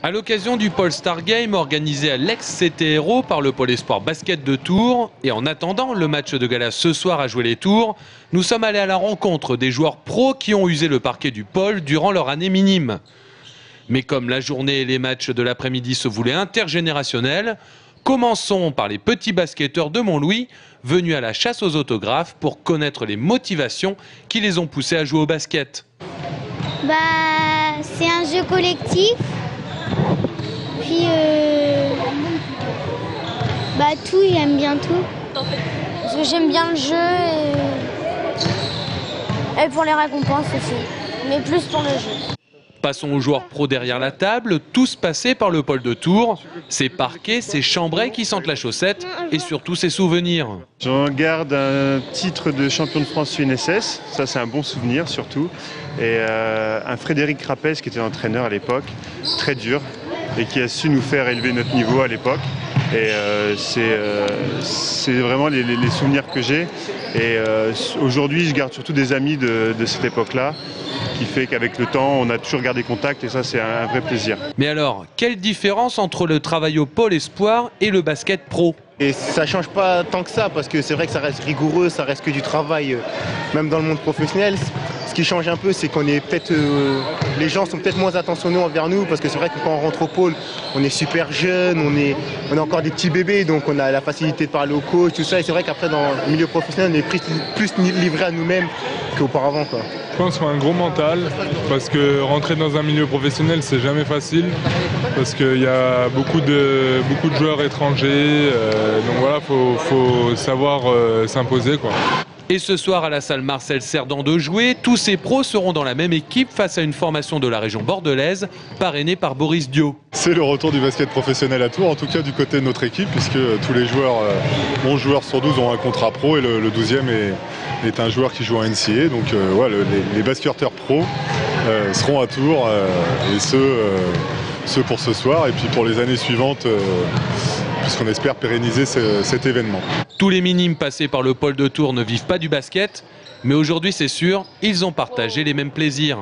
À l'occasion du Pôle Star Game organisé à l'ex-CTRO par le Pôle Espoir Basket de Tours, et en attendant le match de gala ce soir à jouer les Tours, nous sommes allés à la rencontre des joueurs pros qui ont usé le parquet du Pôle durant leur année minime. Mais comme la journée et les matchs de l'après-midi se voulaient intergénérationnels, commençons par les petits basketteurs de Montlouis, venus à la chasse aux autographes pour connaître les motivations qui les ont poussés à jouer au basket. C'est un jeu collectif. Puis tout, il aime bien tout. Parce que j'aime bien le jeu et pour les récompenses aussi, mais plus pour le jeu. Passons aux joueurs pros derrière la table, tous passés par le Pôle de Tours. Ces parquets, ces chambrets qui sentent la chaussette et surtout ses souvenirs. J'en garde un titre de champion de France UNSS, ça c'est un bon souvenir surtout. Et un Frédéric Rapès qui était entraîneur à l'époque, très dur, et qui a su nous faire élever notre niveau à l'époque. Et c'est vraiment les souvenirs que j'ai. Et aujourd'hui, je garde surtout des amis de cette époque-là, qui fait qu'avec le temps, on a toujours gardé contact et ça, c'est un vrai plaisir. Mais alors, quelle différence entre le travail au Pôle Espoir et le basket pro ? Et ça change pas tant que ça, parce que c'est vrai que ça reste rigoureux, ça reste que du travail, même dans le monde professionnel. Ce qui change un peu, c'est qu'on est peut-être, les gens sont peut-être moins attentionnés envers nous, parce que c'est vrai que quand on rentre au pôle, on est super jeune, on est encore des petits bébés, donc on a la facilité de parler au coach, tout ça. Et c'est vrai qu'après, dans le milieu professionnel, on est plus livré à nous-mêmes qu'auparavant, quoi. Je pense qu'il faut un gros mental, parce que rentrer dans un milieu professionnel, c'est jamais facile, parce qu'il y a beaucoup de joueurs étrangers, donc voilà, faut savoir s'imposer, quoi. Et ce soir à la salle Marcel Cerdan de Jouer, tous ces pros seront dans la même équipe face à une formation de la région bordelaise, parrainée par Boris Dio. C'est le retour du basket professionnel à Tours, en tout cas du côté de notre équipe, puisque tous les joueurs, 11 joueurs sur 12 ont un contrat pro et le 12e est un joueur qui joue en NCAA. Donc les basketteurs pros seront à Tours, et ceux pour ce soir, et puis pour les années suivantes, puisqu'on espère pérenniser cet événement. Tous les minimes passés par le Pôle de Tours ne vivent pas du basket, mais aujourd'hui c'est sûr, ils ont partagé les mêmes plaisirs.